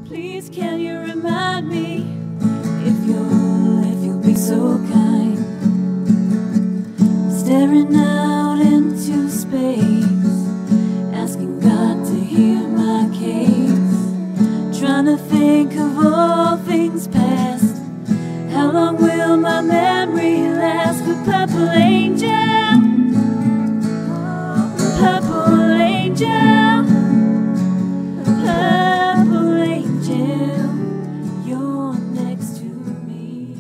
Please can you remind me, if you'll be so kind, staring out into space, asking God to hear my case, trying to think of all things past. How long will my memory last? For purple angel, purple angel, purple angel, you're next to me.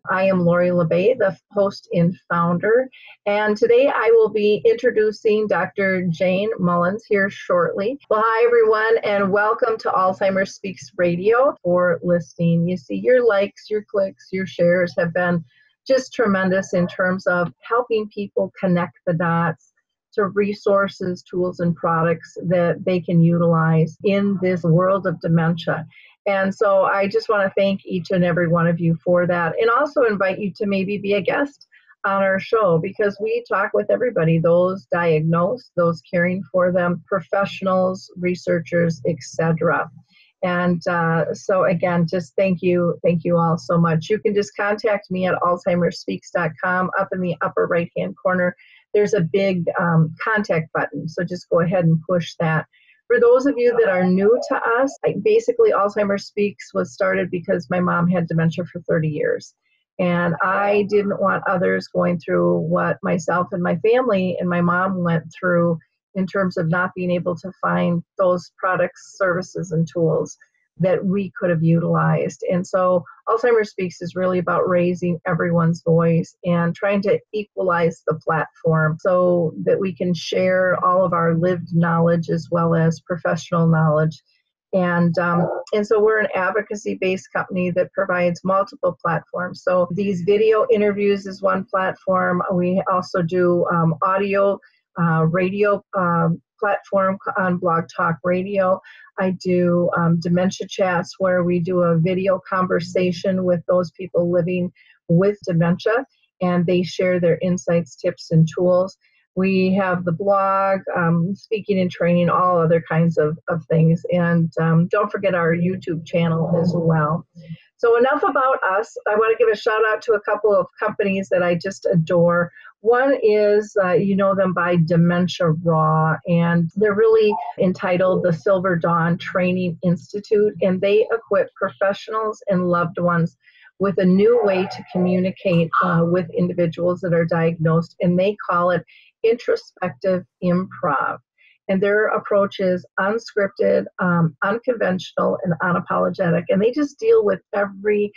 I am Lori La Bey, the host and founder, and today I will be introducing Dr. Jane Mullins here shortly. Well, hi everyone, and welcome to Alzheimer's Speaks Radio for listening. You see, your likes, your clicks, your shares have been just tremendous in terms of helping people connect the dots to resources, tools, and products that they can utilize in this world of dementia. And so I just want to thank each and every one of you for that, and also invite you to maybe be a guest on our show, because we talk with everybody, those diagnosed, those caring for them, professionals, researchers, etc. And so again, just thank you all so much. You can just contact me at alzheimersspeaks.com. Up in the upper right-hand corner, there's a big contact button, so just go ahead and push that. For those of you that are new to us, basically Alzheimer's Speaks was started because my mom had dementia for 30 years. And I didn't want others going through what myself and my family and my mom went through in terms of not being able to find those products, services, and tools that we could have utilized. And so Alzheimer's Speaks is really about raising everyone's voice and trying to equalize the platform so that we can share all of our lived knowledge as well as professional knowledge. And so we're an advocacy-based company that provides multiple platforms. So these video interviews is one platform. We also do audio, radio platform on Blog Talk Radio. I do dementia chats where we do a video conversation with those people living with dementia, and they share their insights, tips, and tools. We have the blog, speaking and training, all other kinds of things. And don't forget our YouTube channel as well. So enough about us. I want to give a shout out to a couple of companies that I just adore. One is, you know them by Dementia Raw, and they're really entitled the Silver Dawn Training Institute, and they equip professionals and loved ones with a new way to communicate with individuals that are diagnosed, and they call it introspective improv. And their approach is unscripted, unconventional, and unapologetic, and they just deal with everyday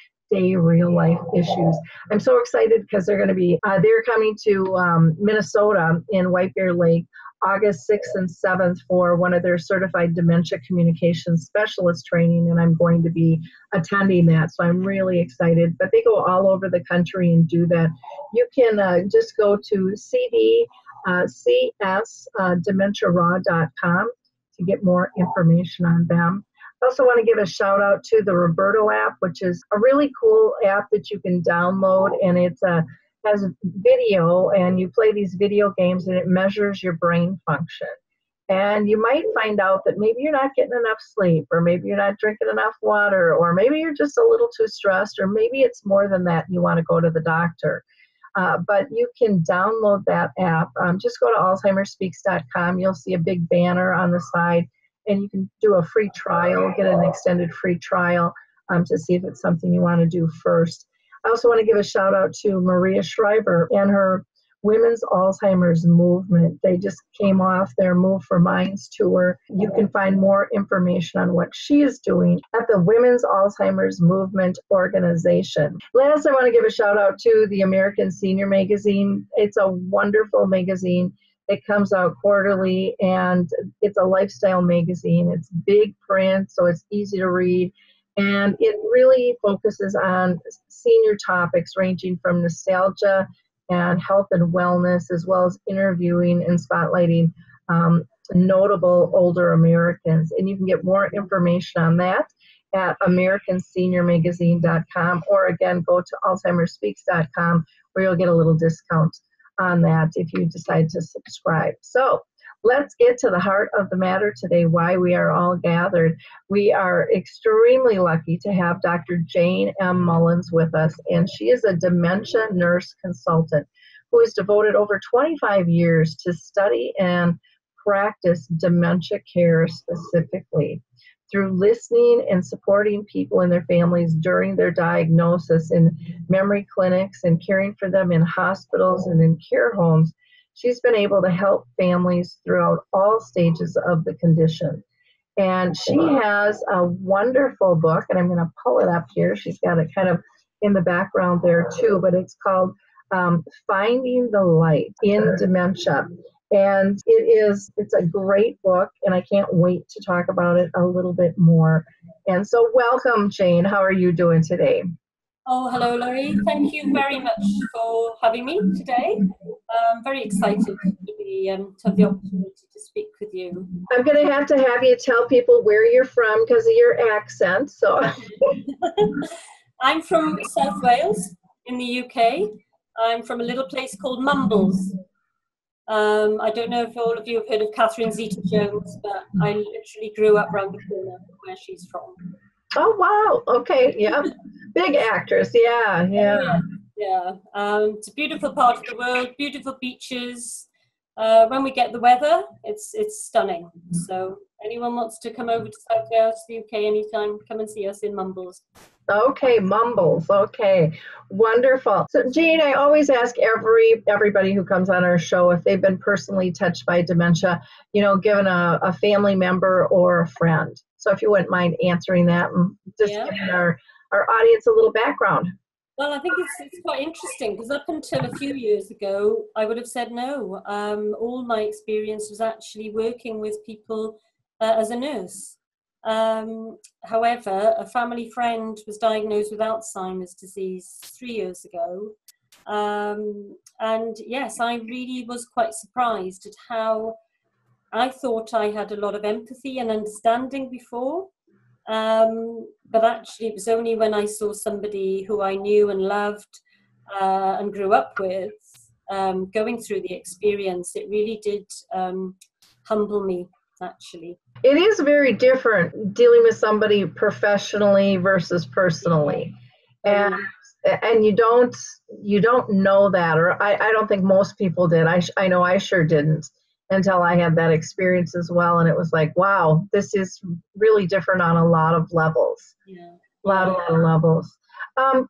real life issues. I'm so excited because they're going to be, they're coming to Minnesota in White Bear Lake August 6th and 7th for one of their certified dementia communications specialist training, and I'm going to be attending that, so I'm really excited. But they go all over the country and do that. You can just go to csdementiaraw.com to get more information on them. I also want to give a shout out to the Roberto app, which is a really cool app that you can download, and it's has video, and you play these video games and it measures your brain function. And you might find out that maybe you're not getting enough sleep, or maybe you're not drinking enough water, or maybe you're just a little too stressed, or maybe it's more than that and you want to go to the doctor. But you can download that app. Just go to alzheimersspeaks.com. You'll see a big banner on the side, and you can do a free trial, get an extended free trial to see if it's something you want to do first. I also want to give a shout out to Maria Shriver and her Women's Alzheimer's Movement. They just came off their Move for Minds tour. You can find more information on what she is doing at the Women's Alzheimer's Movement organization. Last, I want to give a shout out to the American Senior Magazine. It's a wonderful magazine. It comes out quarterly, and it's a lifestyle magazine. It's big print, so it's easy to read. And it really focuses on senior topics ranging from nostalgia and health and wellness, as well as interviewing and spotlighting notable older Americans. And you can get more information on that at americanseniormagazine.com, or again, go to alzheimersspeaks.com, where you'll get a little discount on that if you decide to subscribe. So let's get to the heart of the matter today, why we are all gathered. We are extremely lucky to have Dr. Jane M. Mullins with us, and she is a dementia nurse consultant who has devoted over 25 years to study and practice dementia care specifically. Through listening and supporting people and their families during their diagnosis in memory clinics and caring for them in hospitals and in care homes, she's been able to help families throughout all stages of the condition. And she has a wonderful book, and I'm going to pull it up here. She's got it kind of in the background there too, but it's called Finding the Light in Dementia. And it's a great book, and I can't wait to talk about it a little bit more. And so welcome, Jane. How are you doing today? Oh, hello, Lori. Thank you very much for having me today. I'm very excited to have the opportunity to speak with you. I'm going to have you tell people where you're from because of your accent. So I'm from South Wales in the UK. I'm from a little place called Mumbles. I don't know if all of you have heard of Catherine Zeta-Jones, but I literally grew up around the corner where she's from. Oh, wow. Okay. Yeah. Big actress. Yeah. Yeah. It's a beautiful part of the world, beautiful beaches. When we get the weather, it's stunning. So anyone wants to come over to South Wales, the UK anytime, come and see us in Mumbles. Okay, Mumbles. Okay, wonderful. So, Jane, I always ask everybody who comes on our show if they've been personally touched by dementia, given a family member or a friend. So, if you wouldn't mind answering that and just giving our audience a little background. Well, I think it's quite interesting because up until a few years ago, I would have said no. All my experience was actually working with people as a nurse. However, a family friend was diagnosed with Alzheimer's disease 3 years ago. And yes, I really was quite surprised at how I thought I had a lot of empathy and understanding before. But actually, it was only when I saw somebody who I knew and loved and grew up with going through the experience, it really did humble me, actually. It is very different dealing with somebody professionally versus personally. And you don't know that, or I don't think most people did. I know I sure didn't until I had that experience as well. And it was like, wow, this is really different on a lot of levels. A lot of levels.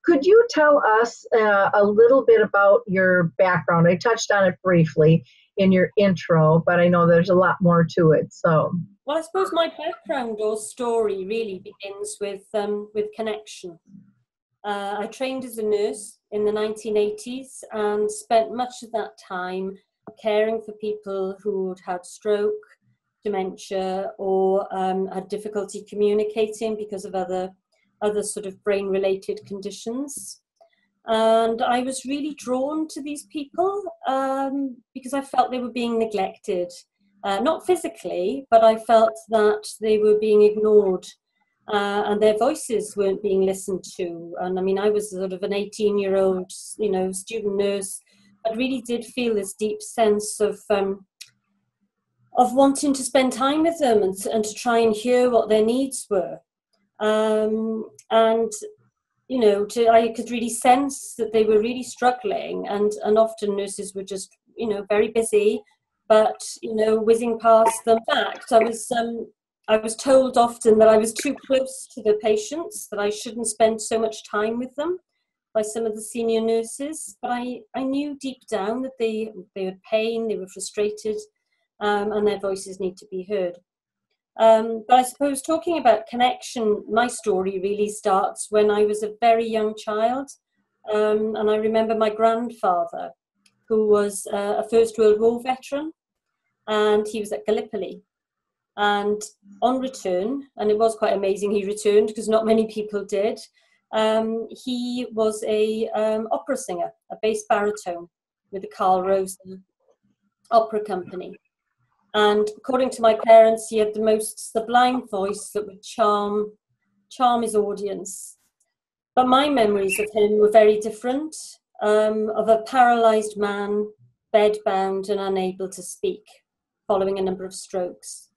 Could you tell us a little bit about your background? I touched on it briefly in your intro, but I know there's a lot more to it. So, well, I suppose my background or story really begins with connection. I trained as a nurse in the 1980s and spent much of that time caring for people who'd had stroke, dementia, or had difficulty communicating because of other sort of brain-related conditions. And I was really drawn to these people because I felt they were being neglected. Not physically, but I felt that they were being ignored and their voices weren't being listened to. And I mean, I was sort of an 18-year-old, student nurse, but really did feel this deep sense of wanting to spend time with them and to try and hear what their needs were. I could really sense that they were really struggling, and often nurses were just, very busy, but, whizzing past them. In fact, I was told often that I was too close to the patients, that I shouldn't spend so much time with them by some of the senior nurses. But I knew deep down that they had pain, they were frustrated, and their voices need to be heard. But I suppose talking about connection, my story really starts when I was a very young child. And I remember my grandfather, who was a First World War veteran, and he was at Gallipoli. And on return, and it was quite amazing he returned because not many people did, he was a opera singer, a bass baritone with the Carl Rosen Opera Company. And according to my parents, he had the most sublime voice that would charm his audience. But my memories of him were very different, of a paralyzed man, bedbound and unable to speak. following a number of strokes.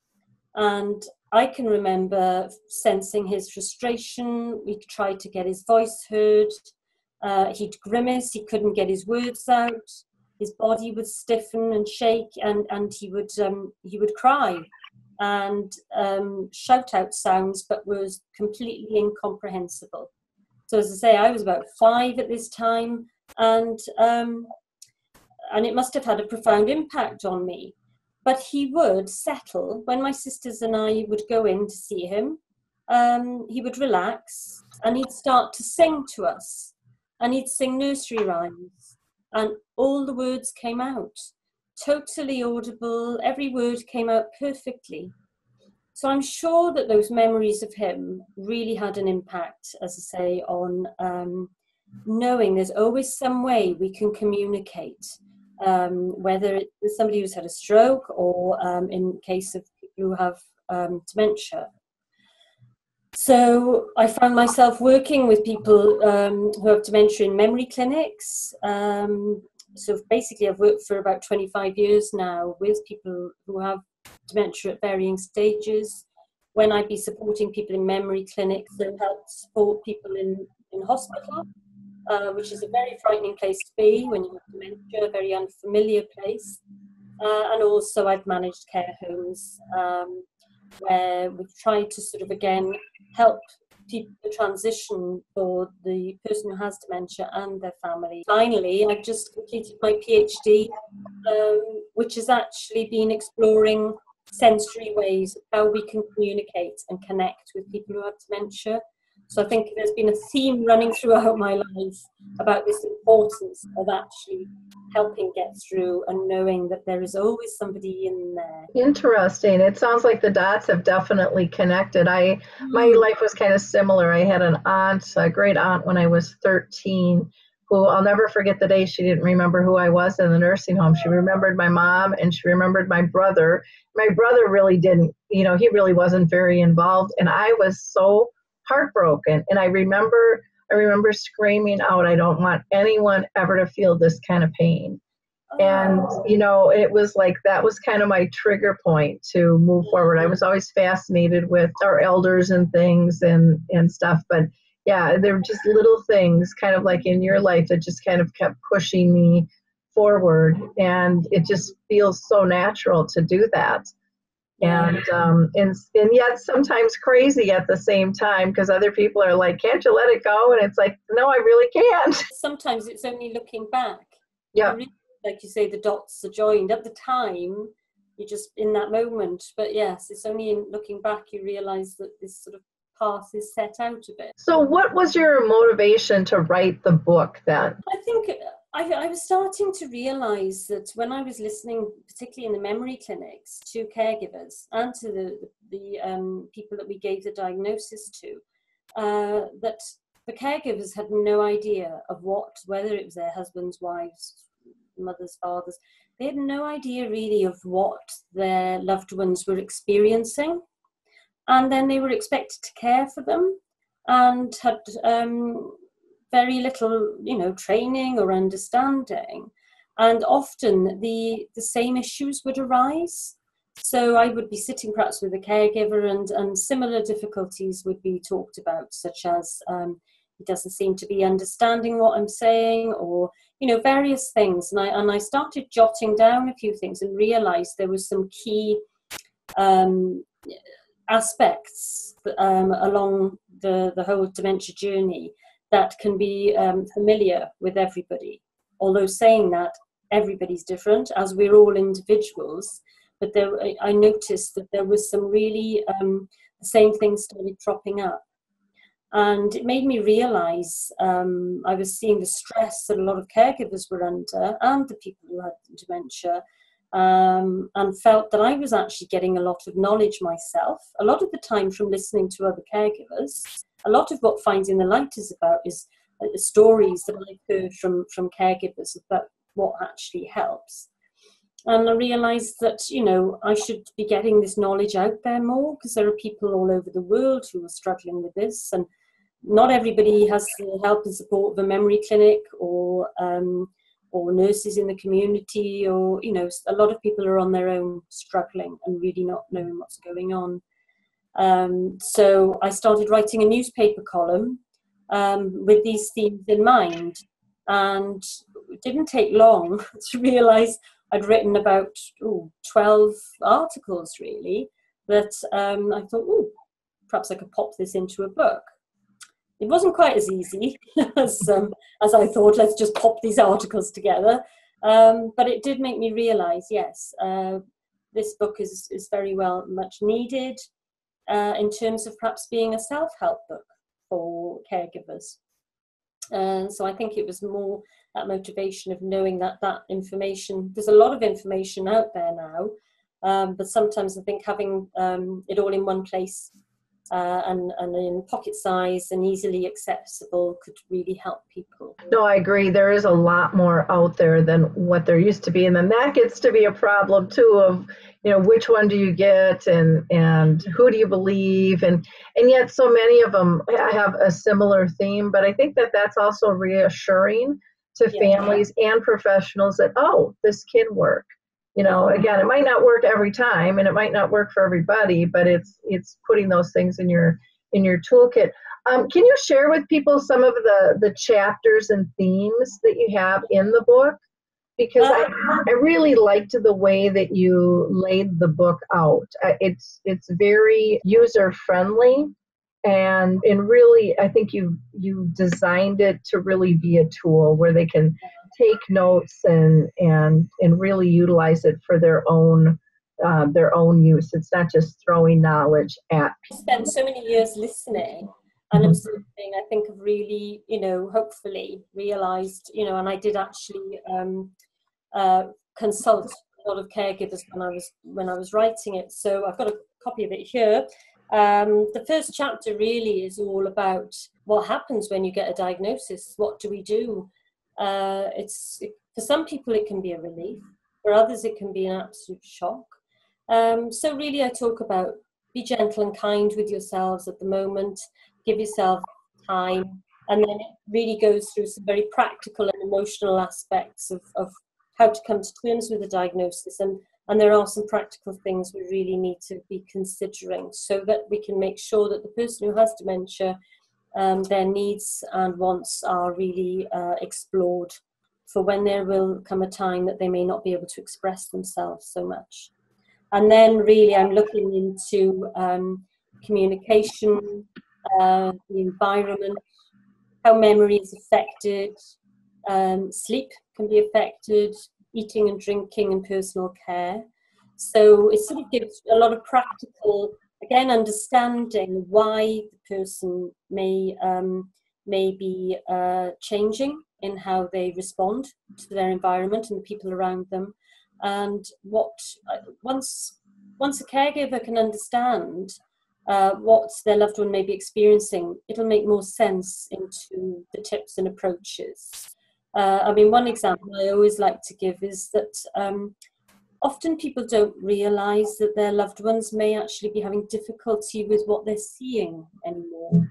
And I can remember sensing his frustration. We tried to get his voice heard. He'd grimace, he couldn't get his words out. His body would stiffen and shake, and he would cry and shout out sounds, but was completely incomprehensible. So as I say, I was about 5 at this time, and it must have had a profound impact on me. But he would settle when my sisters and I would go in to see him. He would relax, and he'd start to sing to us, and he'd sing nursery rhymes, and all the words came out, totally audible. Every word came out perfectly. So I'm sure that those memories of him really had an impact, as I say, on knowing there's always some way we can communicate, whether it's somebody who's had a stroke or in case of people who have dementia. So I found myself working with people who have dementia in memory clinics. So basically I've worked for about 25 years now with people who have dementia at varying stages. When I'd be supporting people in memory clinics, so help support people in hospital, which is a very frightening place to be when you have dementia, a very unfamiliar place. And also I've managed care homes where we've tried to sort of, again, help people transition for the person who has dementia and their family. Finally, I've just completed my PhD, which has actually been exploring sensory ways of how we can communicate and connect with people who have dementia. So I think there's been a theme running throughout my life about this importance of actually helping get through and knowing that there is always somebody in there. Interesting. It sounds like the dots have definitely connected. My life was kind of similar. I had an aunt, a great aunt when I was 13, who I'll never forget the day she didn't remember who I was in the nursing home. She remembered my mom and she remembered my brother. My brother really didn't, he really wasn't very involved. And I was so heartbroken. And I remember screaming out, I don't want anyone ever to feel this kind of pain. And, it was like, that was kind of my trigger point to move forward. I was always fascinated with our elders and things and stuff. But yeah, there were just little things kind of like in your life that just kind of kept pushing me forward. And it just feels so natural to do that. And yet sometimes crazy at the same time, because other people are like, can't you let it go? And it's like, no, I really can't. Sometimes it's only looking back. Yeah. Really, like you say, the dots are joined. At the time, you're just in that moment. But yes, it's only in looking back you realize that this sort of path is set out a bit. So what was your motivation to write the book then? I think I was starting to realize that when I was listening, particularly in the memory clinics, to caregivers and to the people that we gave the diagnosis to, that the caregivers had no idea of whether it was their husbands, wives, mothers, fathers, they had no idea really of what their loved ones were experiencing. And then they were expected to care for them and had very little, training or understanding. And often the same issues would arise. So I would be sitting perhaps with a caregiver and similar difficulties would be talked about, such as he doesn't seem to be understanding what I'm saying, or, various things. And I started jotting down a few things and realized there was some key aspects along the whole dementia journey that can be familiar with everybody. Although saying that, everybody's different, as we're all individuals. But I noticed that there was some really, the same things started cropping up. And it made me realize I was seeing the stress that a lot of caregivers were under, and the people who had dementia, and felt that I was actually getting a lot of knowledge myself, a lot of the time from listening to other caregivers. A lot of what Finding the Light is about is stories that I've heard from caregivers about what actually helps. And I realised that, I should be getting this knowledge out there more, because there are people all over the world who are struggling with this, and not everybody has the help and support of a memory clinic or or nurses in the community, or, you know, a lot of people are on their own struggling and really not knowing what's going on. So I started writing a newspaper column with these themes in mind, and it didn't take long to realise I'd written about 12 articles really, that I thought, perhaps I could pop this into a book. It wasn't quite as easy as I thought, let's just pop these articles together. But it did make me realise, yes, this book is very well much needed in terms of perhaps being a self-help book for caregivers. So I think it was more that motivation of knowing that information, there's a lot of information out there now, but sometimes I think having it all in one place and in pocket size and easily accessible could really help people. No, I agree. There is a lot more out there than what there used to be. And then that gets to be a problem too of, you know, which one do you get and who do you believe? And yet so many of them have a similar theme. But I think that that's also reassuring to families and professionals that, oh, this can work. You know, again, it might not work every time and it might not work for everybody, but it's putting those things in your toolkit. Can you share with people some of the chapters and themes that you have in the book? Because I really liked the way that you laid the book out. It's very user friendly, and really, I think you designed it to really be a tool where they can take notes and really utilize it for their own use. It's not just throwing knowledge at people. I spent so many years listening and observing. I think I've really, you know, hopefully realized, you know, and I did actually consult a lot of caregivers when I was writing it. So I've got a copy of it here. The first chapter really is all about what happens when you get a diagnosis. What do we do? For some people it can be a relief. For others it can be an absolute shock. So really I talk about be gentle and kind with yourselves at the moment. Give yourself time. And then it really goes through some very practical and emotional aspects of how to come to terms with the diagnosis. And there are some practical things we really need to be considering so that we can make sure that the person who has dementia, their needs and wants are really explored for when there will come a time that they may not be able to express themselves so much. And then really I'm looking into communication, the environment, how memory is affected, sleep can be affected, eating and drinking and personal care. So it sort of gives a lot of practical, again, understanding why the person may be changing in how they respond to their environment and the people around them. And what once a caregiver can understand what their loved one may be experiencing, it'll make more sense into the tips and approaches. I mean, one example I always like to give is that often people don't realise that their loved ones may actually be having difficulty with what they're seeing anymore.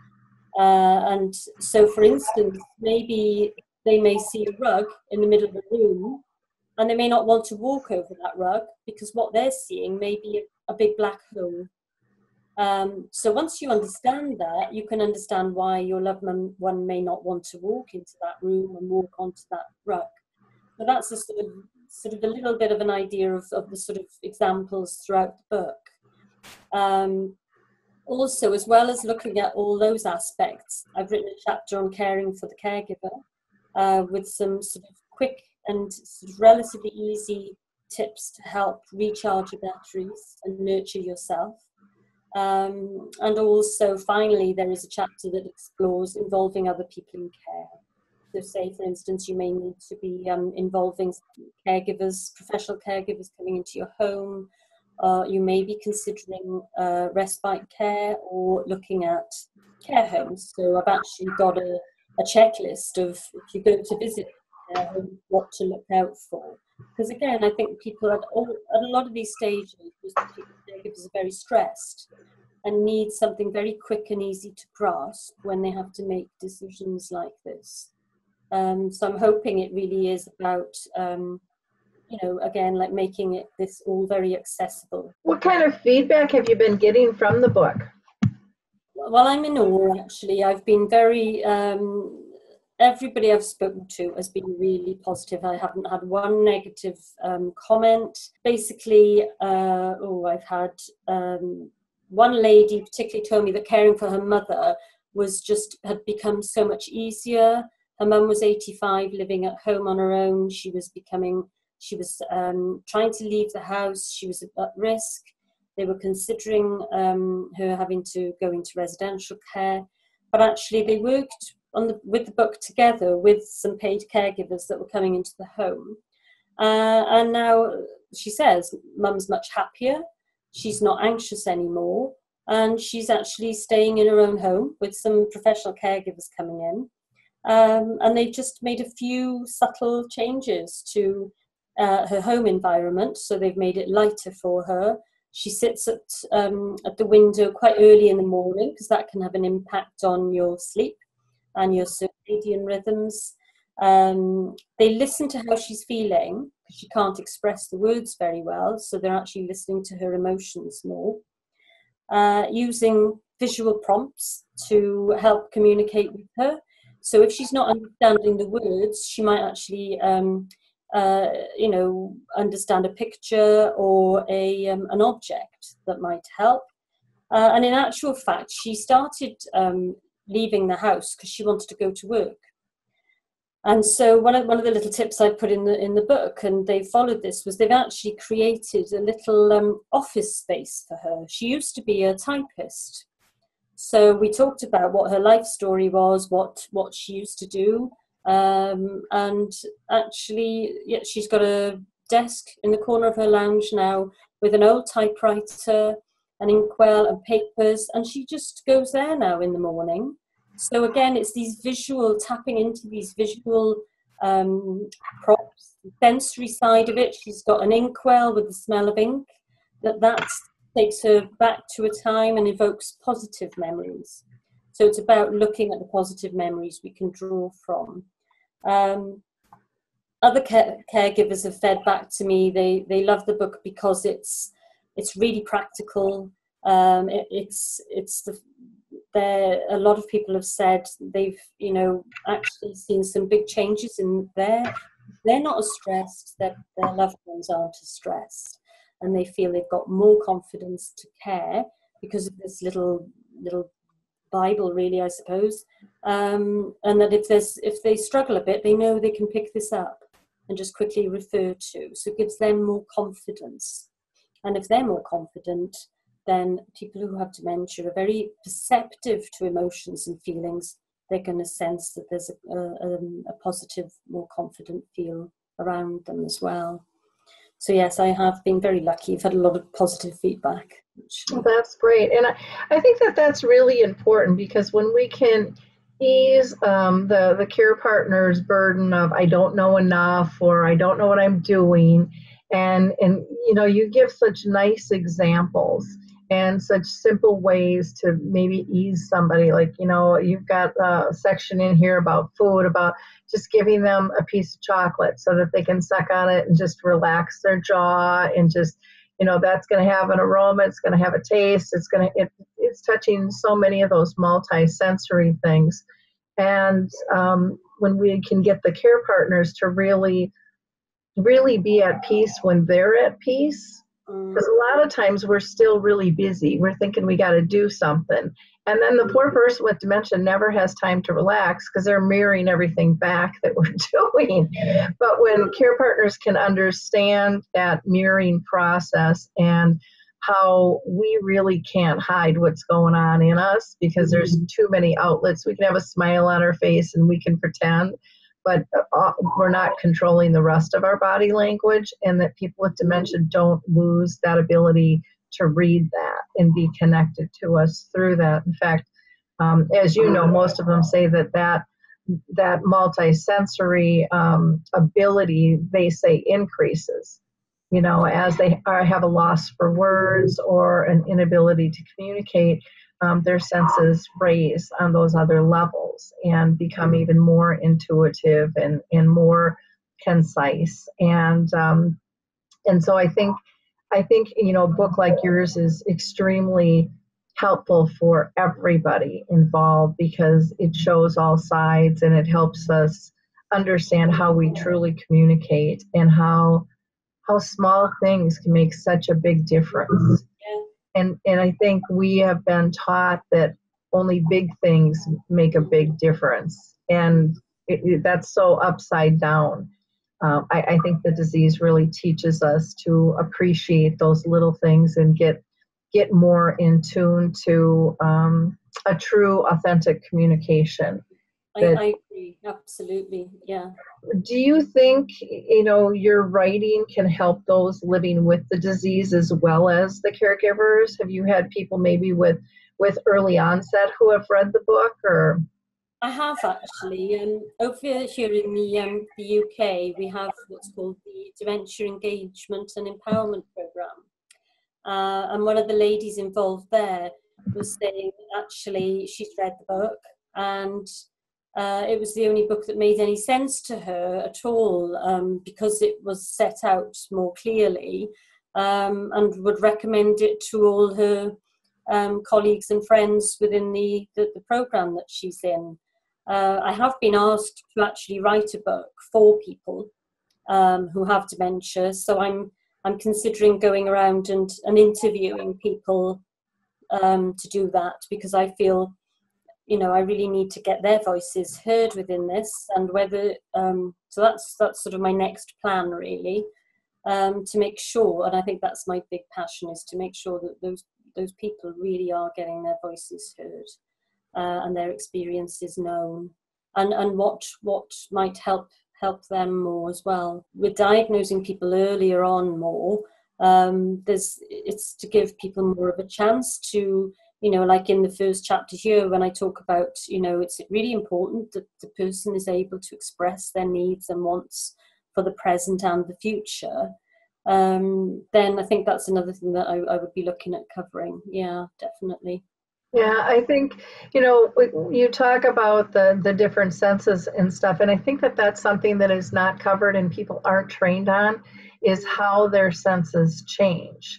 And so, for instance, maybe they may see a rug in the middle of the room and they may not want to walk over that rug because what they're seeing may be a big black hole. So once you understand that, you can understand why your loved one may not want to walk into that room and walk onto that rug. So that's a sort of a little bit of an idea of the sort of examples throughout the book. Also, as well as looking at all those aspects, I've written a chapter on caring for the caregiver with some sort of quick and sort of relatively easy tips to help recharge your batteries and nurture yourself. And also, finally, there is a chapter that explores involving other people in care. So say, for instance, you may need to be involving caregivers, professional caregivers coming into your home. You may be considering respite care or looking at care homes. So I've actually got a checklist of, if you go to visit care home, what to look out for. Because again, I think people at a lot of these stages, caregivers are very stressed and need something very quick and easy to grasp when they have to make decisions like this. So I'm hoping it really is about, again, like making it this all very accessible. What kind of feedback have you been getting from the book? Well, I'm in awe, actually. I've been very, everybody I've spoken to has been really positive. I haven't had one negative comment. Basically, I've had one lady particularly told me that caring for her mother had become so much easier. Her mum was 85, living at home on her own. She was trying to leave the house. She was at risk. They were considering her having to go into residential care, but actually they worked with the book together with some paid caregivers that were coming into the home. And now she says mum's much happier. She's not anxious anymore. And she's actually staying in her own home with some professional caregivers coming in. And they've just made a few subtle changes to her home environment. So they've made it lighter for her. She sits at the window quite early in the morning because that can have an impact on your sleep and your circadian rhythms. They listen to how she's feeling because she can't express the words very well. So they're actually listening to her emotions more. Using visual prompts to help communicate with her. So if she's not understanding the words, she might actually understand a picture or an object that might help. And in actual fact, she started leaving the house because she wanted to go to work. And so one of the little tips I put in the book, and they followed this, was they've actually created a little office space for her. She used to be a typist. So we talked about what her life story was, what she used to do. And actually, she's got a desk in the corner of her lounge now with an old typewriter, an inkwell and papers, and she just goes there now in the morning. So again, it's these tapping into these visual props, the sensory side of it. She's got an inkwell with the smell of ink that takes her back to a time and evokes positive memories. So it's about looking at the positive memories we can draw from. Other caregivers have fed back to me. They love the book because it's really practical. A lot of people have said they've actually seen some big changes in they're not as stressed. Their loved ones aren't as stressed, and they feel they've got more confidence to care because of this little Bible, really, I suppose. And that if they struggle a bit, they know they can pick this up and just quickly refer to. So it gives them more confidence. And if they're more confident, then people who have dementia are very perceptive to emotions and feelings. They're going to sense that there's a positive, more confident feel around them as well. So yes, I have been very lucky. I've had a lot of positive feedback. Well, that's great. And I think that's really important, because when we can ease the care partner's burden of I don't know enough, or I don't know what I'm doing, and you give such nice examples and such simple ways to maybe ease somebody. Like, you've got a section in here about food, about just giving them a piece of chocolate so that they can suck on it and just relax their jaw, and just, that's going to have an aroma, it's going to have a taste, it's touching so many of those multi-sensory things. And when we can get the care partners to really, really be at peace when they're at peace, because a lot of times we're still really busy. We're thinking we got to do something. And then the poor person with dementia never has time to relax because they're mirroring everything back that we're doing. But when care partners can understand that mirroring process and how we really can't hide what's going on in us, because there's too many outlets. We can have a smile on our face and we can pretend, but we're not controlling the rest of our body language, and that people with dementia don't lose that ability to read that and be connected to us through that. In fact, as you know, most of them say that multisensory ability, they say, increases, as they have a loss for words or an inability to communicate. their senses raise on those other levels and become even more intuitive and more concise. And so I think, a book like yours is extremely helpful for everybody involved because it shows all sides and it helps us understand how we truly communicate and how small things can make such a big difference. And I think we have been taught that only big things make a big difference. And that's so upside down. I think the disease really teaches us to appreciate those little things and get more in tune to a true, authentic communication. I agree, absolutely, yeah. Do you think, your writing can help those living with the disease as well as the caregivers? Have you had people maybe with early onset who have read the book, or? I have actually. Over here in the UK, we have what's called the Dementia Engagement and Empowerment Programme. And one of the ladies involved there was saying actually she's read the book and it was the only book that made any sense to her at all because it was set out more clearly and would recommend it to all her colleagues and friends within the programme that she's in. I have been asked to actually write a book for people who have dementia, so I'm considering going around and interviewing people to do that because I feel, I really need to get their voices heard within this, and whether so that's sort of my next plan really, to make sure, and I think that's my big passion, is to make sure that those people really are getting their voices heard. And their experiences known, and what might help them more as well. With diagnosing people earlier on more, it's to give people more of a chance to, like in the first chapter here, when I talk about, it's really important that the person is able to express their needs and wants for the present and the future. Then I think that's another thing that I would be looking at covering. Yeah, definitely. Yeah, I think, you talk about the different senses and stuff, and I think that's something that is not covered and people aren't trained on, is how their senses change.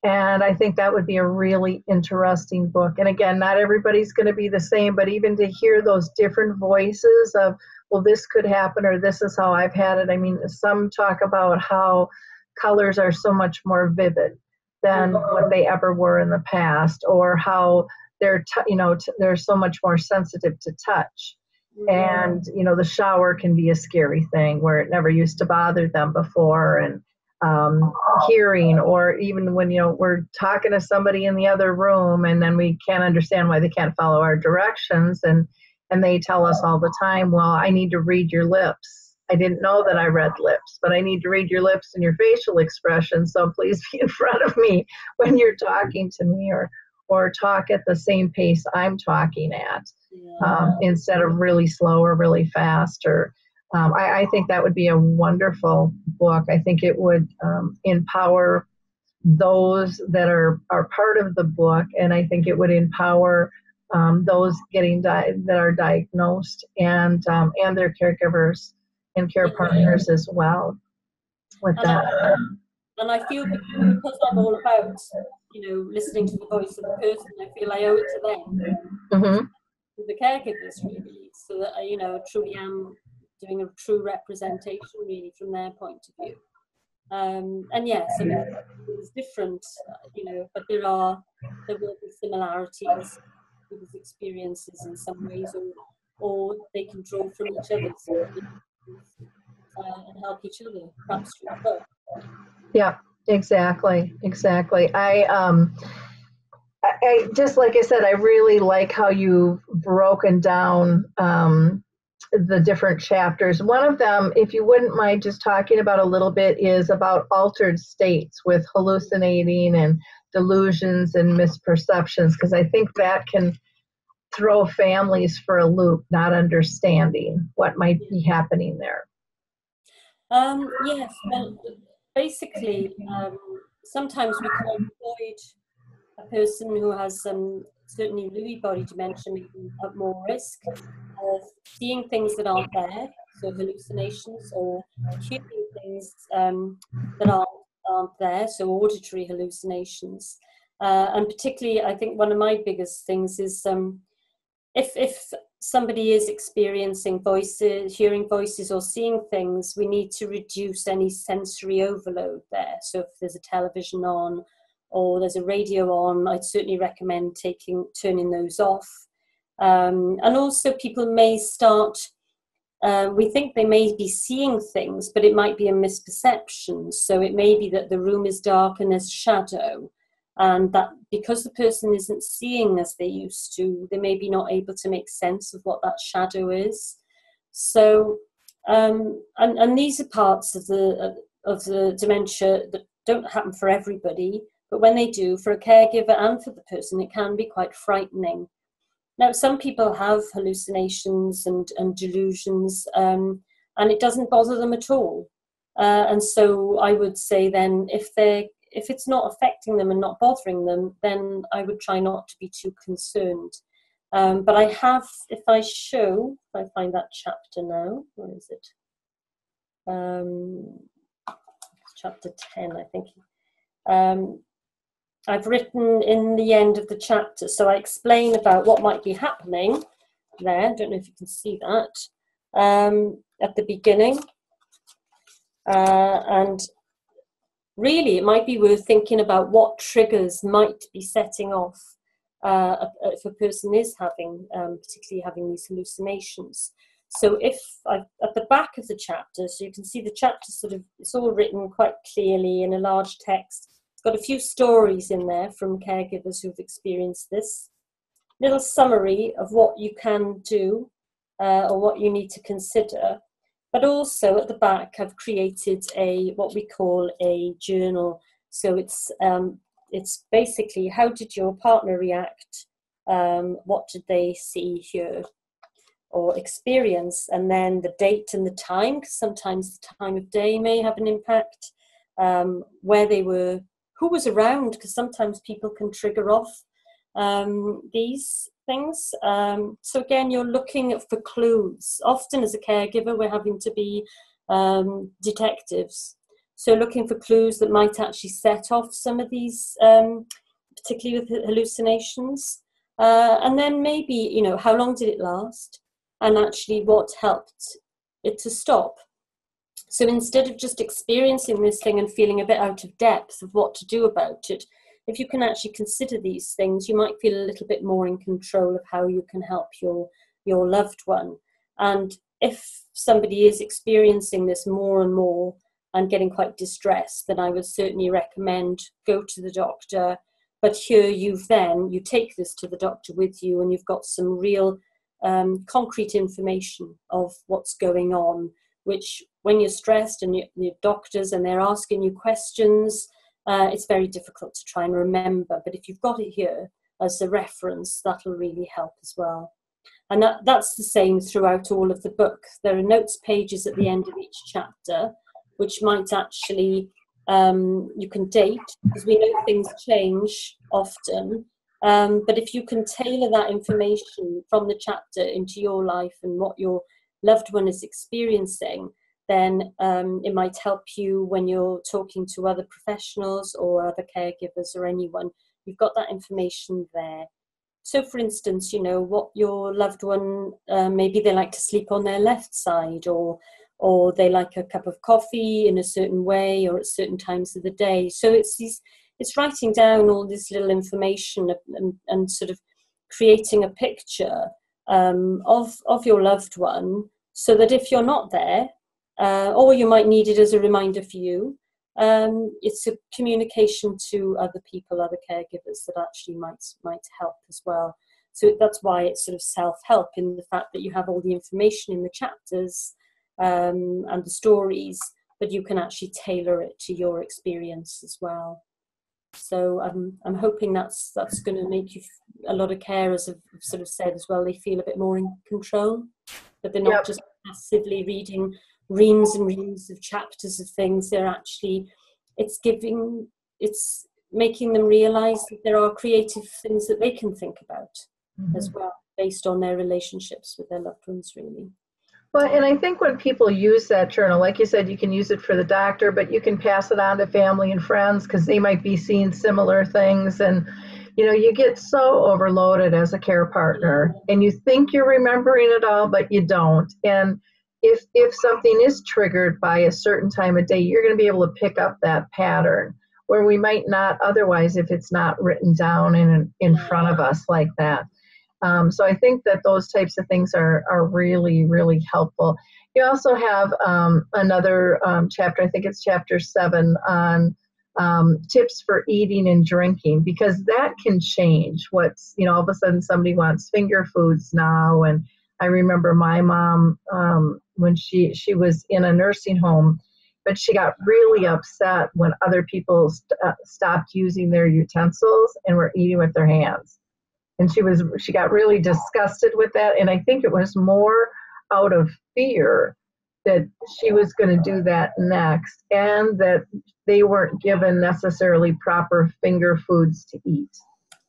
And I think that would be a really interesting book. And again, not everybody's going to be the same, but even to hear those different voices of, well, this could happen, or this is how I've had it. I mean, some talk about how colors are so much more vivid than what they ever were in the past, or how they're so much more sensitive to touch. And, the shower can be a scary thing where it never used to bother them before. And hearing, or even when, we're talking to somebody in the other room and then we can't understand why they can't follow our directions. And they tell us all the time, well, I need to read your lips. I didn't know that I read lips, but I need to read your lips and your facial expressions. So please be in front of me when you're talking to me, or talk at the same pace I'm talking at, instead of really slow or really fast. Or I think that would be a wonderful book. I think it would empower those that are part of the book, and I think it would empower those that are diagnosed, and their caregivers and care partners as well with that. And I feel because I'm all about, listening to the voice of the person, I feel I owe it to them, to the caregivers really, so that I, truly am doing a true representation really from their point of view. And yes, I mean, it's different, but there will be similarities with his experiences in some ways, or they can draw from each other's and help each other, perhaps through the book. Yeah, exactly. I just, like I said, I really like how you've broken down the different chapters. One of them, if you wouldn't mind just talking about a little bit, is about altered states with hallucinating and delusions and misperceptions, because I think that can throw families for a loop, not understanding what might be happening there. Yes, well, basically, sometimes we can avoid a person who has certainly Lewy body dementia may be at more risk of seeing things that aren't there, so hallucinations, or hearing things that aren't there, so auditory hallucinations. And particularly, I think one of my biggest things is if somebody is experiencing voices, hearing voices or seeing things, we need to reduce any sensory overload there. So if there's a television on or there's a radio on, I'd certainly recommend turning those off. And also people may start, we think they may be seeing things, but it might be a misperception. So it may be that the room is dark and there's shadow, and that because the person isn't seeing as they used to, they may be not able to make sense of what that shadow is. So, and these are parts of the dementia that don't happen for everybody, but when they do, for a caregiver and for the person, it can be quite frightening. Now, some people have hallucinations and delusions, and it doesn't bother them at all. And so I would say then, if it's not affecting them and not bothering them, then I would try not to be too concerned. But I have, if I find that chapter now, where is it? Chapter 10, I think. I've written in the end of the chapter, so I explain about what might be happening there. I don't know if you can see that at the beginning. And really, it might be worth thinking about what triggers might be setting off if a person is particularly having these hallucinations. So at the back of the chapter, so you can see the chapter it's all written quite clearly in a large text. It's got a few stories in there from caregivers who've experienced this. Little summary of what you can do or what you need to consider. But also at the back, I've created what we call a journal. So it's basically, how did your partner react? What did they see, hear, or experience? And then the date and the time, because sometimes the time of day may have an impact. Where they were, who was around, because sometimes people can trigger off these things. So again, you're looking for clues. Often as a caregiver, we're having to be detectives. So looking for clues that might actually set off some of these, particularly with hallucinations. And then maybe, how long did it last? And actually what helped it to stop? So instead of just experiencing this thing and feeling a bit out of depth of what to do about it, if you can actually consider these things, you might feel a little bit more in control of how you can help your loved one. And if somebody is experiencing this more and more and getting quite distressed, then I would certainly recommend go to the doctor. But here you take this to the doctor with you, and you've got some real concrete information of what's going on, which when you're stressed and your doctors and they're asking you questions, it's very difficult to try and remember. But if you've got it here as a reference, that'll really help as well. And that's the same throughout all of the book. There are notes pages at the end of each chapter, which might actually, you can date, because we know things change often. But if you can tailor that information from the chapter into your life and what your loved one is experiencing, then it might help you when you're talking to other professionals or other caregivers or anyone. You've got that information there. So for instance, what your loved one, maybe they like to sleep on their left side, or they like a cup of coffee in a certain way or at certain times of the day. So it's writing down all this little information and sort of creating a picture of your loved one, so that if you're not there, or you might need it as a reminder for you, it's a communication to other people, other caregivers, that actually might help as well. So that's why it's sort of self-help, in the fact that you have all the information in the chapters and the stories, but you can actually tailor it to your experience as well. So I'm hoping that's going to make you, a lot of carers have sort of said as well, they feel a bit more in control, that they're not just passively reading reams and reams of chapters of things. They're actually, it's making them realize that there are creative things that they can think about as well, based on their relationships with their loved ones, really. Well, and I think when people use that journal, like you said, you can use it for the doctor, but you can pass it on to family and friends because they might be seeing similar things. And, you know, you get so overloaded as a care partner and you think you're remembering it all, but you don't. And if something is triggered by a certain time of day, you're going to be able to pick up that pattern where we might not otherwise if it's not written down in front of us like that. So I think that those types of things are really, really helpful. You also have another chapter, I think it's chapter 7, on tips for eating and drinking, because that can change. What's, you know, all of a sudden somebody wants finger foods now. And I remember my mom, when she was in a nursing home, but she got really upset when other people stopped using their utensils and were eating with their hands. And she got really disgusted with that. And I think it was more out of fear that she was going to do that next, and that they weren't given necessarily proper finger foods to eat.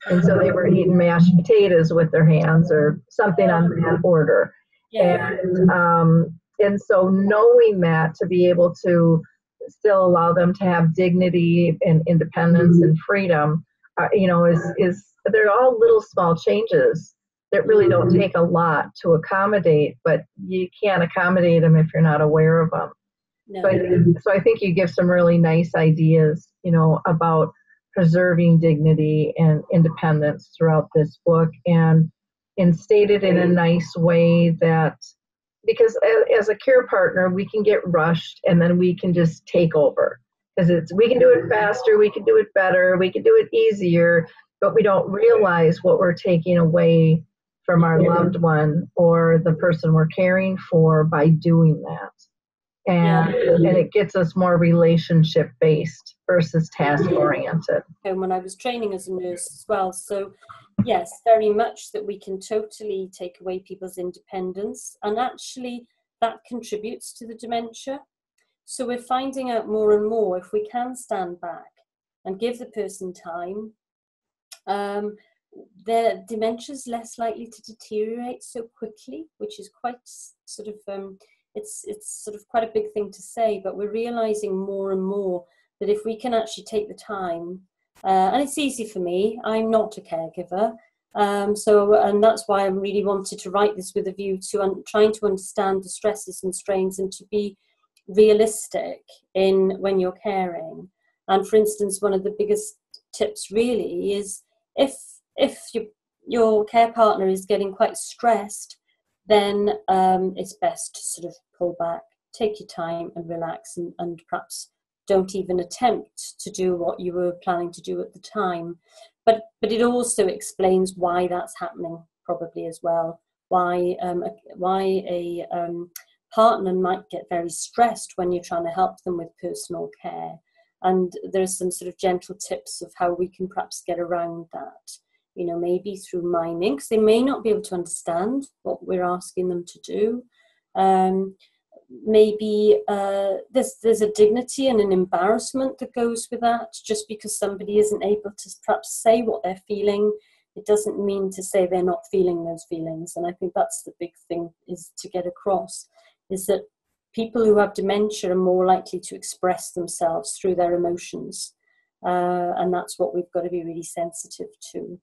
And so they were eating mashed potatoes with their hands or something on that order. Yeah. And so knowing that, to be able to still allow them to have dignity and independence and freedom, you know, is they're all little small changes that really don't take a lot to accommodate, but you can't accommodate them if you're not aware of them. No. So I think you give some really nice ideas, you know, about preserving dignity and independence throughout this book, and stated in a nice way that, because as a care partner, we can get rushed and then we can just take over. Because we can do it faster, we can do it better, we can do it easier, but we don't realize what we're taking away from our loved one or the person we're caring for by doing that. And it gets us more relationship-based versus task-oriented. And when I was training as a nurse as well, so yes, very much that we can totally take away people's independence, and actually that contributes to the dementia. So we're finding out more and more, if we can stand back and give the person time, their dementia is less likely to deteriorate so quickly, which is quite sort of, it's sort of quite a big thing to say, but we're realizing more and more that if we can actually take the time, and it's easy for me, I'm not a caregiver, and that's why I really wanted to write this with a view to trying to understand the stresses and strains and to be realistic in when you're caring. And for instance, one of the biggest tips really is if your care partner is getting quite stressed, then it's best to sort of pull back, take your time and relax, and perhaps don't even attempt to do what you were planning to do at the time. But it also explains why that's happening probably as well, why a partner might get very stressed when you're trying to help them with personal care. And there's some sort of gentle tips of how we can perhaps get around that, you know, maybe through miming, because they may not be able to understand what we're asking them to do. Maybe there's a dignity and an embarrassment that goes with that. Just because somebody isn't able to perhaps say what they're feeling, it doesn't mean to say they're not feeling those feelings. And I think that's the big thing is to get across, is that people who have dementia are more likely to express themselves through their emotions. And that's what we've got to be really sensitive to.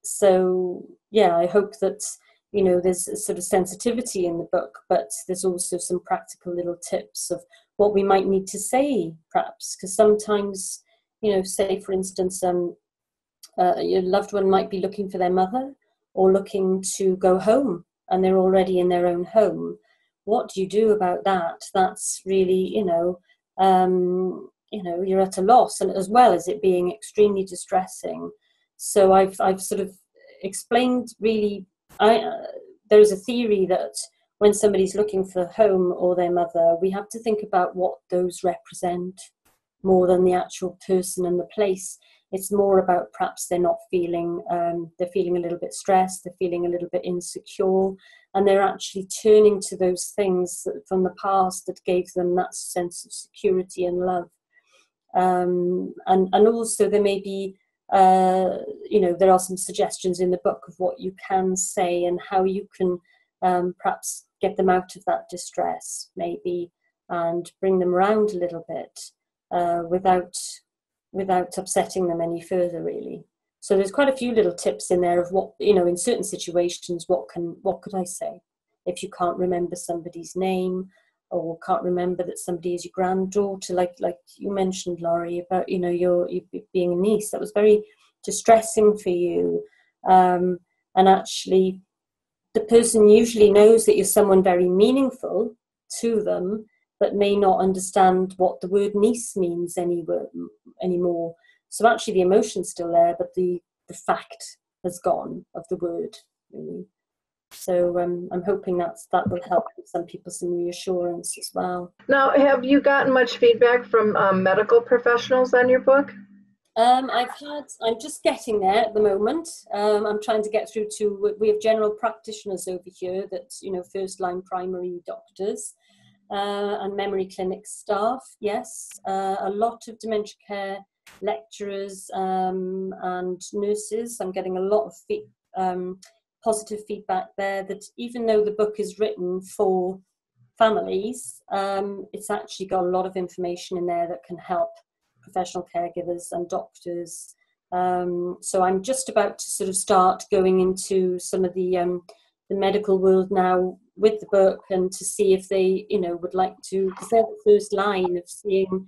So, yeah, I hope that, you know, there's a sort of sensitivity in the book, but there's also some practical little tips of what we might need to say, perhaps, because sometimes, you know, say, for instance, your loved one might be looking for their mother or looking to go home and they're already in their own home. What do you do about that? That's really, you're at a loss, and as well as it being extremely distressing. So I've sort of explained really, there's a theory that when somebody's looking for home or their mother, we have to think about what those represent more than the actual person and the place. It's more about perhaps they're not feeling, they're feeling a little bit stressed, they're feeling a little bit insecure, and they're actually turning to those things from the past that gave them that sense of security and love. And also there may be, there are some suggestions in the book of what you can say and how you can perhaps get them out of that distress, maybe, and bring them around a little bit without upsetting them any further, really. So there's quite a few little tips in there of what, in certain situations, what could I say if you can't remember somebody's name, or can't remember that somebody is your granddaughter, like you mentioned, Laurie, about you being a niece. That was very distressing for you, and actually the person usually knows that you're someone very meaningful to them, but may not understand what the word niece means anymore. So actually the emotion's still there, but the fact has gone of the word, really. So I'm hoping that will help some people some reassurance as well. Now, have you gotten much feedback from medical professionals on your book? I'm just getting there at the moment. I'm trying to get through we have general practitioners over here that, first line primary doctors and memory clinic staff. Yes, a lot of dementia care lecturers and nurses. I'm getting a lot of positive feedback there, that even though the book is written for families, it's actually got a lot of information in there that can help professional caregivers and doctors. So I'm just about to sort of start going into some of the medical world now with the book, and to see if they, would like to, because they're the first line of seeing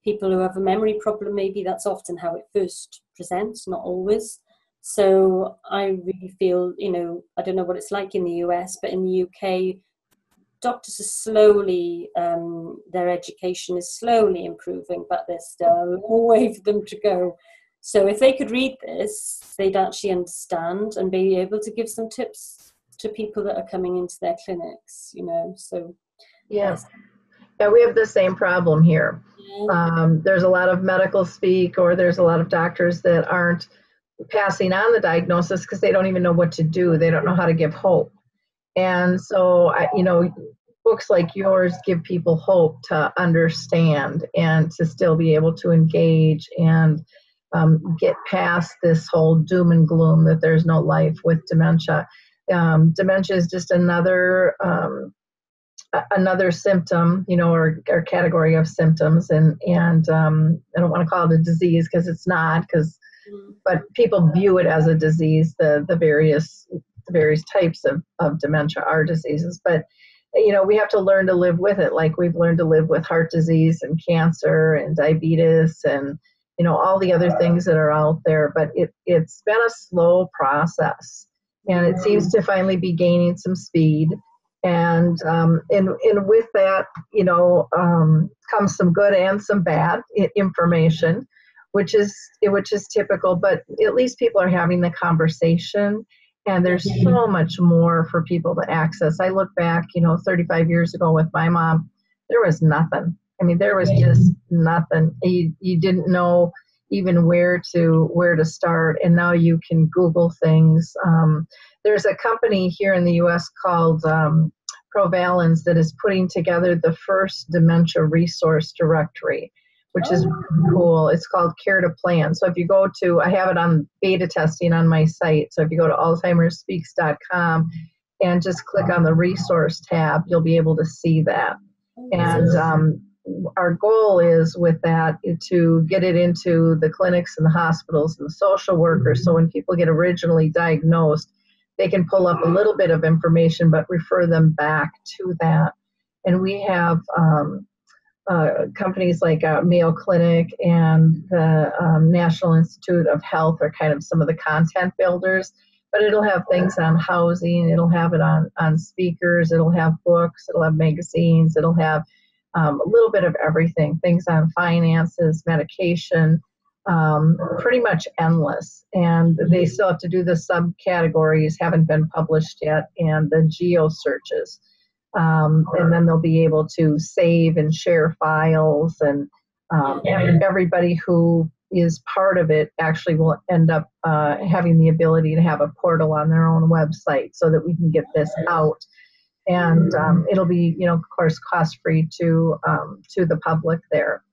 people who have a memory problem. Maybe that's often how it first presents, not always. So I really feel, I don't know what it's like in the US, but in the UK, doctors are slowly, their education is slowly improving, but there's still a long way for them to go. So if they could read this, they'd actually understand and be able to give some tips to people that are coming into their clinics, so. Yes. Yeah, we have the same problem here. Yeah. There's a lot of medical speak, or there's a lot of doctors that aren't passing on the diagnosis because they don't even know what to do. They don't know how to give hope. And so, books like yours give people hope to understand and to still be able to engage and get past this whole doom and gloom that there's no life with dementia. Dementia is just another symptom, or category of symptoms, and I don't want to call it a disease because it's not, but people view it as a disease. The various types of dementia are diseases, but we have to learn to live with it, like we've learned to live with heart disease and cancer and diabetes and all the other things that are out there. But it's been a slow process, and it seems to finally be gaining some speed. And with that, comes some good and some bad information, which is typical. But at least people are having the conversation, and there's so much more for people to access. I look back, 35 years ago with my mom, there was nothing. I mean, there was just nothing. You didn't know even where to start, and now you can Google things. There's a company here in the U.S. called Provalence that is putting together the first dementia resource directory, which is cool. It's called Care to Plan. So if you go to, I have it on beta testing on my site. So if you go to alzheimersspeaks.com and just click on the resource tab, you'll be able to see that. And our goal is with that to get it into the clinics and the hospitals and the social workers. So when people get originally diagnosed, they can pull up a little bit of information, but refer them back to that. And we have companies like Mayo Clinic and the National Institute of Health are kind of some of the content builders, but it'll have things on housing, it'll have it on speakers, it'll have books, it'll have magazines, it'll have a little bit of everything, things on finances, medication, pretty much endless. And they still have to do the subcategories, haven't been published yet, and the geo searches. And then they'll be able to save and share files, and everybody who is part of it actually will end up having the ability to have a portal on their own website so that we can get this out. And it'll be, of course, cost-free to the public there.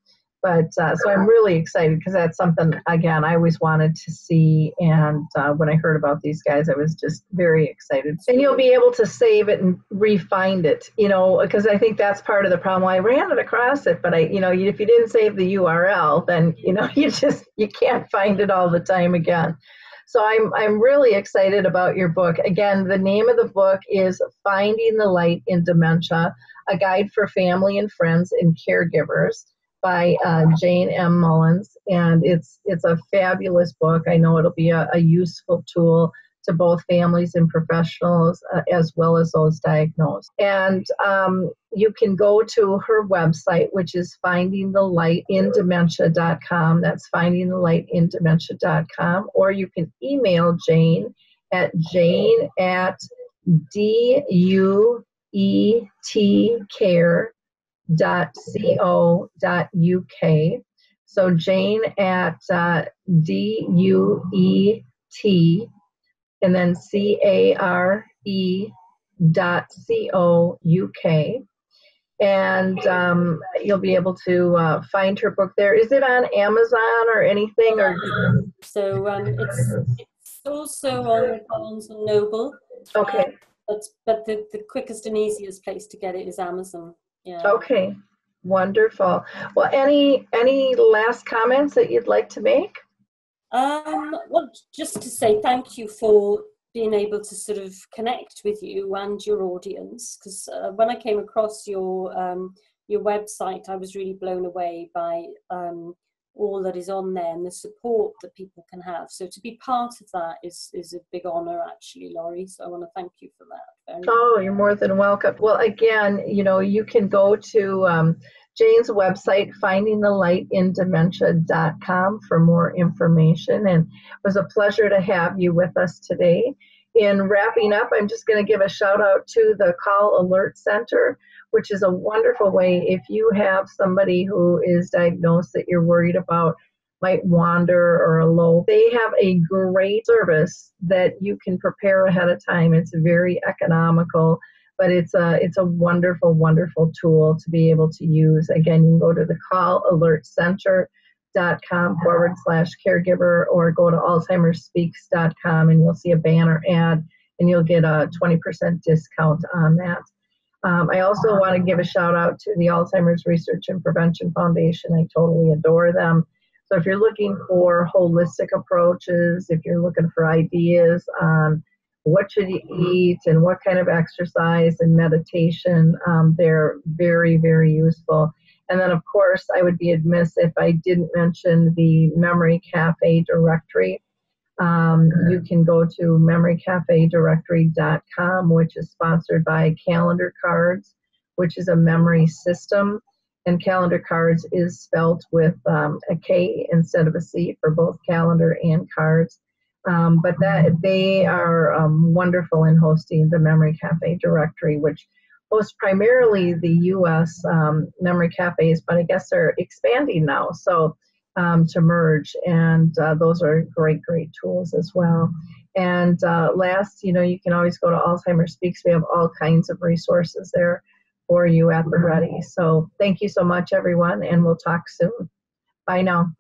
But so I'm really excited because that's something, again, I always wanted to see. And when I heard about these guys, I was just very excited. And you'll be able to save it and re-find it, because I think that's part of the problem. I ran it across it, but if you didn't save the URL, then, you can't find it all the time again. So I'm really excited about your book. Again, the name of the book is Finding the Light in Dementia, A Guide for Family and Friends and Caregivers by Jane M. Mullins. And it's a fabulous book. I know it'll be a useful tool to both families and professionals, as well as those diagnosed. And you can go to her website, which is findingthelightindementia.com. That's findingthelightindementia.com. Or you can email Jane at jane@duetcare.co.uk. So Jane at DUET and then care.co.uk. And you'll be able to find her book there. Is it on Amazon or anything? So it's also on Barnes and Noble. Okay. But the quickest and easiest place to get it is Amazon. Yeah. Okay. Wonderful. Well, any last comments that you'd like to make? Well, just to say thank you for being able to sort of connect with you and your audience, because when I came across your website, I was really blown away by all that is on there and the support that people can have. So to be part of that is a big honor, actually, Lori. So I want to thank you for that. You're more than welcome. Well, again, you can go to Jane's website, findingthelightindementia.com, for more information. And it was a pleasure to have you with us today. In wrapping up, I'm just going to give a shout out to the Call Alert Center, which is a wonderful way if you have somebody who is diagnosed that you're worried about might wander or alone. They have a great service that you can prepare ahead of time. It's very economical, but it's a wonderful, wonderful tool to be able to use. Again, you can go to the callalertcenter.com/caregiver or go to alzheimersspeaks.com and you'll see a banner ad and you'll get a 20% discount on that. I also want to give a shout out to the Alzheimer's Research and Prevention Foundation. I totally adore them. So if you're looking for holistic approaches, if you're looking for ideas on what should you eat and what kind of exercise and meditation, they're very, very useful. And then, of course, I would be amiss if I didn't mention the Memory Cafe directory. You can go to memorycafedirectory.com, which is sponsored by Calendar Cards, which is a memory system. And Calendar Cards is spelled with a K instead of a C for both calendar and cards. But they are wonderful in hosting the Memory Cafe directory, which hosts primarily the U.S. memory cafes, but I guess they're expanding now, so to merge, and those are great tools as well. And last, you can always go to Alzheimer's Speaks. We have all kinds of resources there for you at the ready. So thank you so much, everyone, and we'll talk soon. Bye now.